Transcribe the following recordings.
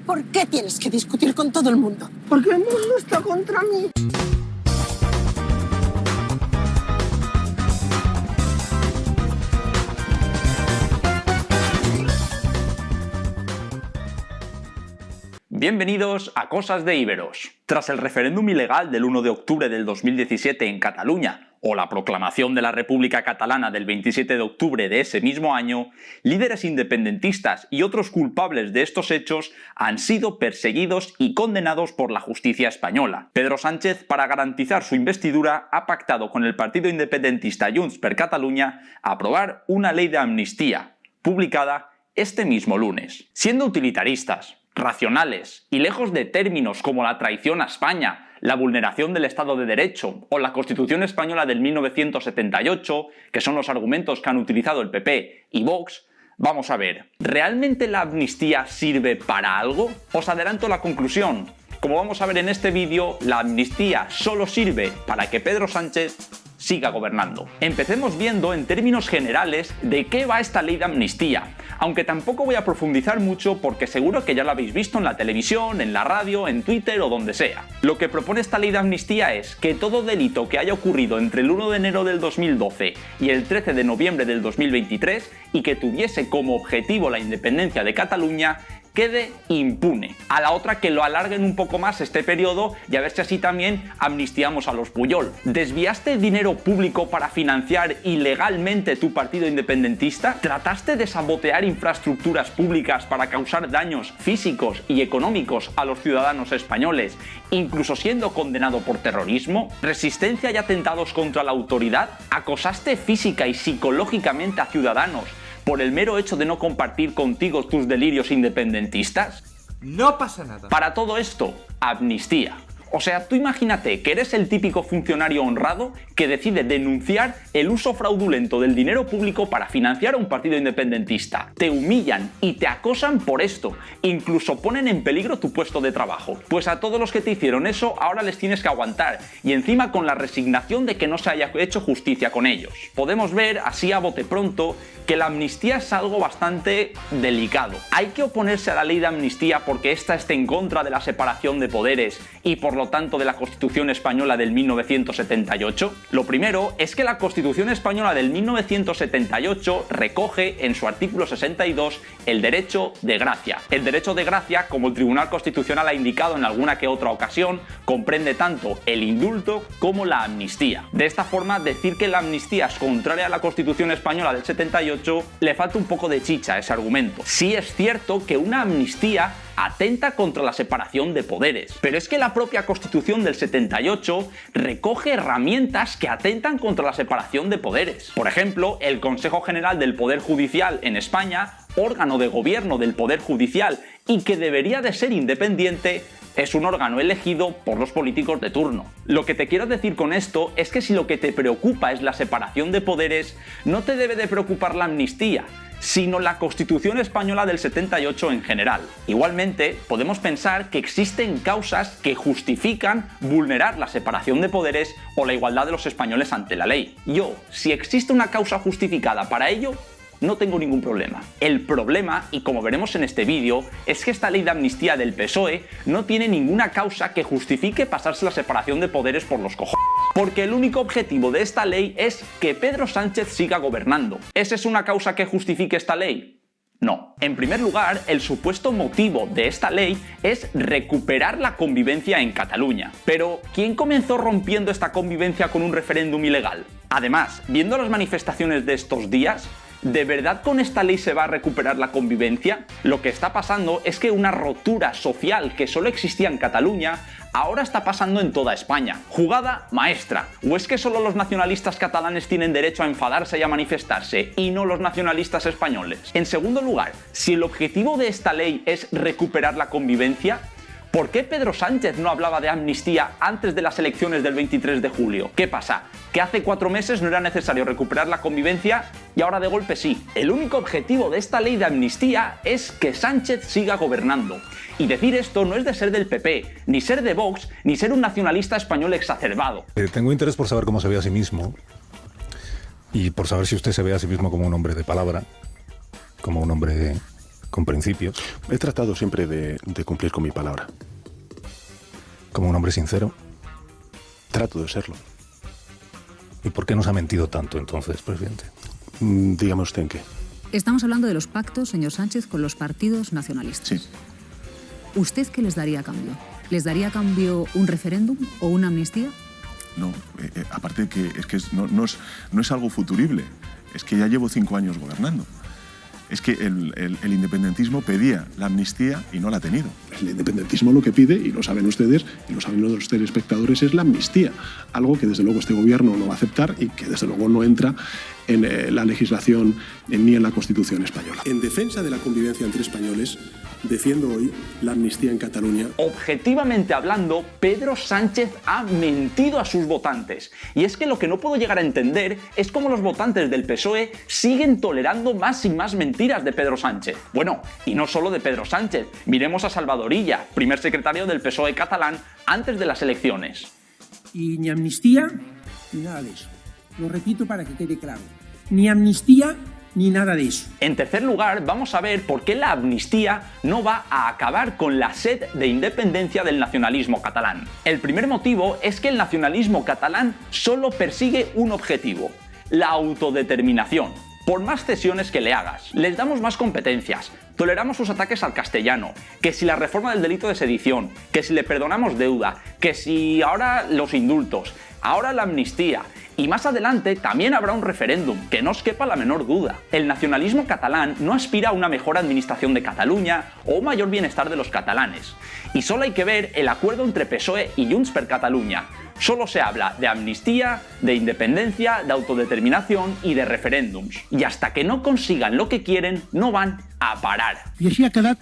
¿Por qué tienes que discutir con todo el mundo? Porque el mundo está contra mí. Bienvenidos a Cosas de Íberos. Tras el referéndum ilegal del 1 de octubre del 2017 en Cataluña, o la proclamación de la República Catalana del 27 de octubre de ese mismo año, líderes independentistas y otros culpables de estos hechos han sido perseguidos y condenados por la justicia española. Pedro Sánchez, para garantizar su investidura, ha pactado con el partido independentista Junts per Catalunya aprobar una ley de amnistía, publicada este mismo lunes. Siendo utilitaristas, racionales y lejos de términos como la traición a España, la vulneración del Estado de Derecho o la Constitución Española del 1978, que son los argumentos que han utilizado el PP y Vox, vamos a ver, ¿realmente la amnistía sirve para algo? Os adelanto la conclusión. Como vamos a ver en este vídeo, la amnistía solo sirve para que Pedro Sánchez siga gobernando. Empecemos viendo en términos generales de qué va esta ley de amnistía, aunque tampoco voy a profundizar mucho porque seguro que ya lo habéis visto en la televisión, en la radio, en Twitter o donde sea. Lo que propone esta ley de amnistía es que todo delito que haya ocurrido entre el 1 de enero del 2012 y el 13 de noviembre del 2023 y que tuviese como objetivo la independencia de Cataluña quede impune. A la otra que lo alarguen un poco más este periodo y a ver si así también amnistiamos a los Puyol. ¿Desviaste dinero público para financiar ilegalmente tu partido independentista? ¿Trataste de sabotear infraestructuras públicas para causar daños físicos y económicos a los ciudadanos españoles, incluso siendo condenado por terrorismo? ¿Resistencia y atentados contra la autoridad? ¿Acosaste física y psicológicamente a ciudadanos por el mero hecho de no compartir contigo tus delirios independentistas? No pasa nada. Para todo esto, amnistía. O sea, tú imagínate que eres el típico funcionario honrado que decide denunciar el uso fraudulento del dinero público para financiar a un partido independentista. Te humillan y te acosan por esto. Incluso ponen en peligro tu puesto de trabajo. Pues a todos los que te hicieron eso ahora les tienes que aguantar. Y encima con la resignación de que no se haya hecho justicia con ellos. Podemos ver, así a bote pronto, que la amnistía es algo bastante delicado. Hay que oponerse a la ley de amnistía porque esta esté en contra de la separación de poderes y por lo tanto de la Constitución Española del 1978. Lo primero es que la Constitución Española del 1978 recoge en su artículo 62 el derecho de gracia. El derecho de gracia, como el Tribunal Constitucional ha indicado en alguna que otra ocasión, comprende tanto el indulto como la amnistía. De esta forma, decir que la amnistía es contraria a la Constitución Española del 78 le falta un poco de chicha a ese argumento. Sí es cierto que una amnistía atenta contra la separación de poderes, pero es que la propia Constitución del 78 recoge herramientas que atentan contra la separación de poderes. Por ejemplo, el Consejo General del Poder Judicial en España, órgano de gobierno del Poder Judicial y que debería de ser independiente, es un órgano elegido por los políticos de turno. Lo que te quiero decir con esto es que si lo que te preocupa es la separación de poderes, no te debe de preocupar la amnistía, sino la Constitución Española del 78 en general. Igualmente, podemos pensar que existen causas que justifican vulnerar la separación de poderes o la igualdad de los españoles ante la ley. Si existe una causa justificada para ello, no tengo ningún problema. El problema, y como veremos en este vídeo, es que esta ley de amnistía del PSOE no tiene ninguna causa que justifique pasarse la separación de poderes por los cojones. Porque el único objetivo de esta ley es que Pedro Sánchez siga gobernando. ¿Esa es una causa que justifique esta ley? No. En primer lugar, el supuesto motivo de esta ley es recuperar la convivencia en Cataluña. Pero, ¿quién comenzó rompiendo esta convivencia con un referéndum ilegal? Además, viendo las manifestaciones de estos días, ¿de verdad con esta ley se va a recuperar la convivencia? Lo que está pasando es que una rotura social que solo existía en Cataluña ahora está pasando en toda España. Jugada maestra. ¿O es que solo los nacionalistas catalanes tienen derecho a enfadarse y a manifestarse y no los nacionalistas españoles? En segundo lugar, si el objetivo de esta ley es recuperar la convivencia, ¿por qué Pedro Sánchez no hablaba de amnistía antes de las elecciones del 23 de julio? ¿Qué pasa? ¿Que hace 4 meses no era necesario recuperar la convivencia y ahora de golpe sí? El único objetivo de esta ley de amnistía es que Sánchez siga gobernando. Y decir esto no es de ser del PP, ni ser de Vox, ni ser un nacionalista español exacerbado. Tengo interés por saber cómo se ve a sí mismo y por saber si usted se ve a sí mismo como un hombre de palabra, como un hombre con principios. He tratado siempre de cumplir con mi palabra. Como un hombre sincero. Trato de serlo. ¿Y por qué nos ha mentido tanto entonces, presidente? Dígame usted en qué. Estamos hablando de los pactos, señor Sánchez, con los partidos nacionalistas. Sí. ¿Usted qué les daría a cambio? ¿Les daría a cambio un referéndum o una amnistía? No, aparte que es que no es algo futurible. Es que ya llevo 5 años gobernando. Es que el independentismo pedía la amnistía y no la ha tenido. El independentismo lo que pide, y lo saben ustedes, y lo saben los telespectadores, es la amnistía. Algo que desde luego este gobierno no va a aceptar y que desde luego no entra en la legislación ni en la Constitución española. En defensa de la convivencia entre españoles, defiendo hoy la amnistía en Cataluña. Objetivamente hablando, Pedro Sánchez ha mentido a sus votantes. Y es que lo que no puedo llegar a entender es cómo los votantes del PSOE siguen tolerando más y más mentiras de Pedro Sánchez. Bueno, y no solo de Pedro Sánchez. Miremos a Salvador Illa, primer secretario del PSOE catalán antes de las elecciones. Y ni amnistía ni nada de eso. Lo repito para que quede claro. Ni amnistía ni nada de eso. En tercer lugar, vamos a ver por qué la amnistía no va a acabar con la sed de independencia del nacionalismo catalán. El primer motivo es que el nacionalismo catalán solo persigue un objetivo: la autodeterminación. Por más cesiones que le hagas, les damos más competencias, toleramos sus ataques al castellano, que si la reforma del delito de sedición, que si le perdonamos deuda, que si ahora los indultos, ahora la amnistía. Y más adelante también habrá un referéndum, que no os quepa la menor duda. El nacionalismo catalán no aspira a una mejor administración de Cataluña o un mayor bienestar de los catalanes. Y solo hay que ver el acuerdo entre PSOE y Junts per Catalunya. Solo se habla de amnistía, de independencia, de autodeterminación y de referéndums. Y hasta que no consigan lo que quieren, no van a parar. I així ha quedat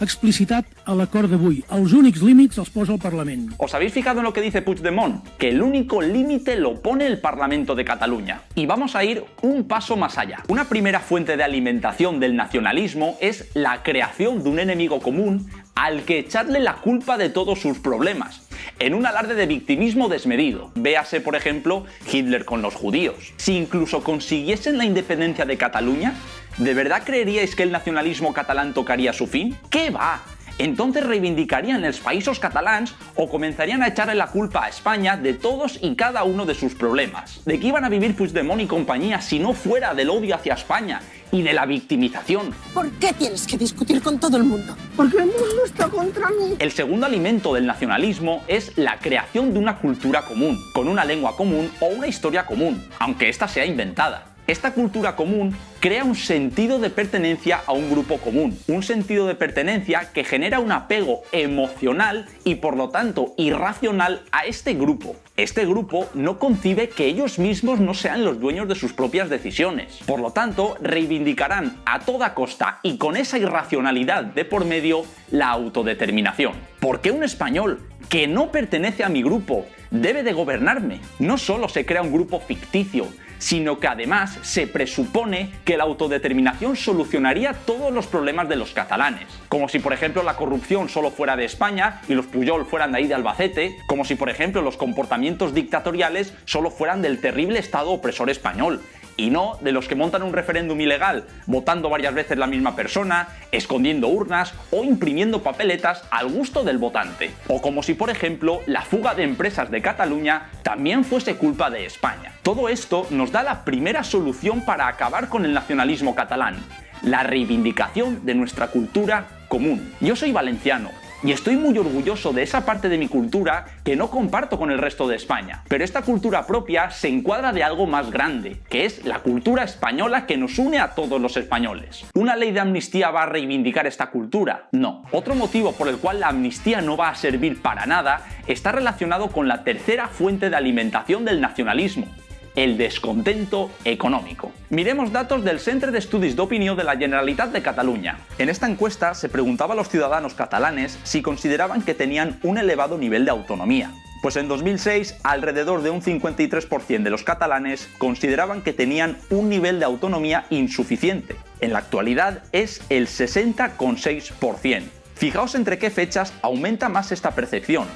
explicitat a l'acord d'avui. Els únics límits els posa el Parlament. ¿Os habéis fijado en lo que dice Puigdemont? Que el único límite lo pone el Parlamento de Cataluña. Y vamos a ir un paso más allá. Una primera fuente de alimentación del nacionalismo es la creación de un enemigo común al que echarle la culpa de todos sus problemas, en un alarde de victimismo desmedido. Véase, por ejemplo, Hitler con los judíos. Si incluso consiguiesen la independencia de Cataluña, ¿de verdad creeríais que el nacionalismo catalán tocaría su fin? ¿Qué va? Entonces reivindicarían els països catalans o comenzarían a echarle la culpa a España de todos y cada uno de sus problemas. ¿De qué iban a vivir Puigdemont y compañía si no fuera del odio hacia España y de la victimización? ¿Por qué tienes que discutir con todo el mundo? Porque el mundo está contra mí. El segundo alimento del nacionalismo es la creación de una cultura común, con una lengua común o una historia común, aunque esta sea inventada. Esta cultura común crea un sentido de pertenencia a un grupo común, un sentido de pertenencia que genera un apego emocional y por lo tanto irracional a este grupo. Este grupo no concibe que ellos mismos no sean los dueños de sus propias decisiones. Por lo tanto, reivindicarán a toda costa y con esa irracionalidad de por medio la autodeterminación. ¿Por qué un español que no pertenece a mi grupo debe de gobernarme? No solo se crea un grupo ficticio, sino que además se presupone que la autodeterminación solucionaría todos los problemas de los catalanes. Como si, por ejemplo, la corrupción solo fuera de España y los Pujol fueran de ahí de Albacete, como si, por ejemplo, los comportamientos dictatoriales solo fueran del terrible Estado opresor español. Y no de los que montan un referéndum ilegal, votando varias veces la misma persona, escondiendo urnas o imprimiendo papeletas al gusto del votante. O como si, por ejemplo, la fuga de empresas de Cataluña también fuese culpa de España. Todo esto nos da la primera solución para acabar con el nacionalismo catalán: la reivindicación de nuestra cultura común. Yo soy valenciano y estoy muy orgulloso de esa parte de mi cultura que no comparto con el resto de España. Pero esta cultura propia se encuadra de algo más grande, que es la cultura española que nos une a todos los españoles. ¿Una ley de amnistía va a reivindicar esta cultura? No. Otro motivo por el cual la amnistía no va a servir para nada está relacionado con la tercera fuente de alimentación del nacionalismo: el descontento económico. Miremos datos del Centre d'Estudis d'Opinió de la Generalitat de Catalunya. En esta encuesta se preguntaba a los ciudadanos catalanes si consideraban que tenían un elevado nivel de autonomía. Pues en 2006, alrededor de un 53% de los catalanes consideraban que tenían un nivel de autonomía insuficiente. En la actualidad es el 60,6%. Fijaos entre qué fechas aumenta más esta percepción: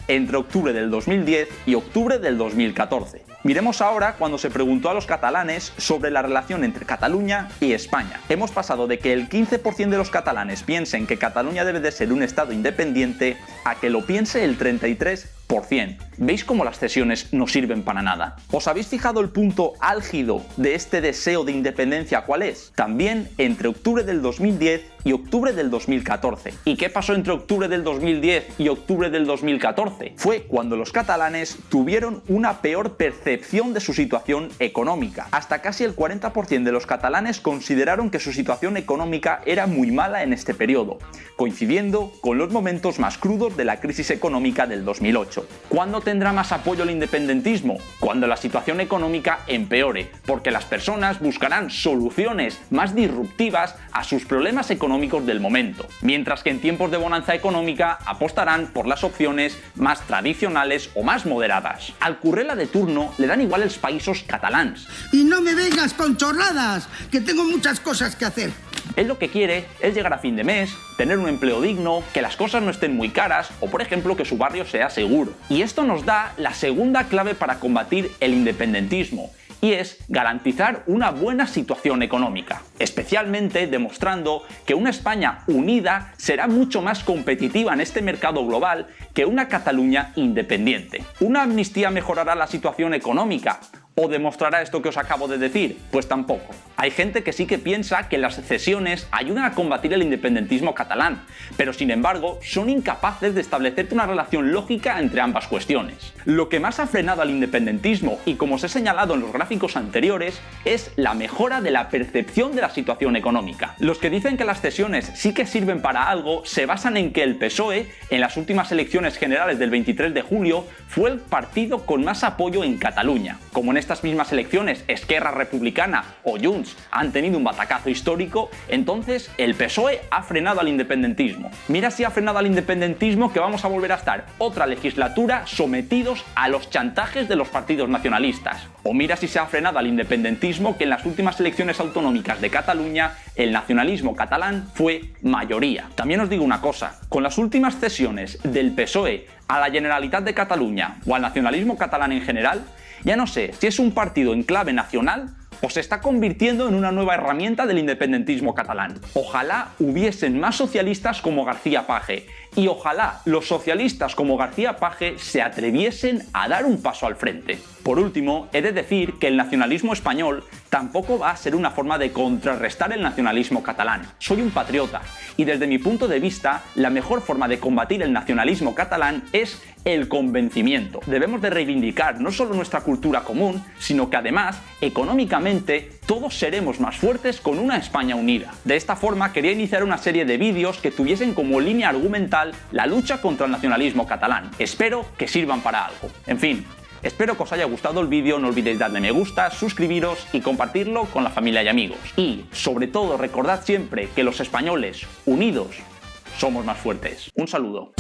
entre octubre del 2010 y octubre del 2014. Miremos ahora cuando se preguntó a los catalanes sobre la relación entre Cataluña y España. Hemos pasado de que el 15% de los catalanes piensen que Cataluña debe de ser un estado independiente a que lo piense el 33%. ¿Veis cómo las cesiones no sirven para nada? ¿Os habéis fijado el punto álgido de este deseo de independencia cuál es? También entre octubre del 2010 y octubre del 2014. ¿Y qué pasó entre octubre del 2010 y octubre del 2014? Fue cuando los catalanes tuvieron una peor percepción de su situación económica. Hasta casi el 40% de los catalanes consideraron que su situación económica era muy mala en este periodo, coincidiendo con los momentos más crudos de la crisis económica del 2008. ¿Cuándo tendrá más apoyo el independentismo? Cuando la situación económica empeore, porque las personas buscarán soluciones más disruptivas a sus problemas económicos del momento, mientras que en tiempos de bonanza económica apostarán por las opciones más tradicionales o más moderadas. Al currela de turno le dan igual els països catalans. Y no me vengas con chorradas, que tengo muchas cosas que hacer. Él lo que quiere es llegar a fin de mes, tener un empleo digno, que las cosas no estén muy caras o, por ejemplo, que su barrio sea seguro. Y esto nos da la segunda clave para combatir el independentismo, y es garantizar una buena situación económica, especialmente demostrando que una España unida será mucho más competitiva en este mercado global que una Cataluña independiente. ¿Una amnistía mejorará la situación económica? ¿O demostrará esto que os acabo de decir? Pues tampoco. Hay gente que sí que piensa que las cesiones ayudan a combatir el independentismo catalán, pero sin embargo son incapaces de establecer una relación lógica entre ambas cuestiones. Lo que más ha frenado al independentismo, y como os he señalado en los gráficos anteriores, es la mejora de la percepción de la situación económica. Los que dicen que las cesiones sí que sirven para algo se basan en que el PSOE, en las últimas elecciones generales del 23 de julio, fue el partido con más apoyo en Cataluña. Como en estas mismas elecciones Esquerra Republicana o Junts han tenido un batacazo histórico, entonces el PSOE ha frenado al independentismo. Mira si ha frenado al independentismo que vamos a volver a estar otra legislatura sometidos a los chantajes de los partidos nacionalistas. O mira si se ha frenado al independentismo que en las últimas elecciones autonómicas de Cataluña el nacionalismo catalán fue mayoría. También os digo una cosa, con las últimas cesiones del PSOE a la Generalitat de Cataluña o al nacionalismo catalán en general, ya no sé si es un partido en clave nacional o se está convirtiendo en una nueva herramienta del independentismo catalán. Ojalá hubiesen más socialistas como García Paje, y ojalá los socialistas como García Paje se atreviesen a dar un paso al frente. Por último, he de decir que el nacionalismo español tampoco va a ser una forma de contrarrestar el nacionalismo catalán. Soy un patriota, y desde mi punto de vista, la mejor forma de combatir el nacionalismo catalán es el convencimiento. Debemos de reivindicar no solo nuestra cultura común, sino que además, económicamente, todos seremos más fuertes con una España unida. De esta forma, quería iniciar una serie de vídeos que tuviesen como línea argumental la lucha contra el nacionalismo catalán. Espero que sirvan para algo. En fin, espero que os haya gustado el vídeo, no olvidéis darle me gusta, suscribiros y compartirlo con la familia y amigos. Y, sobre todo, recordad siempre que los españoles, unidos, somos más fuertes. Un saludo.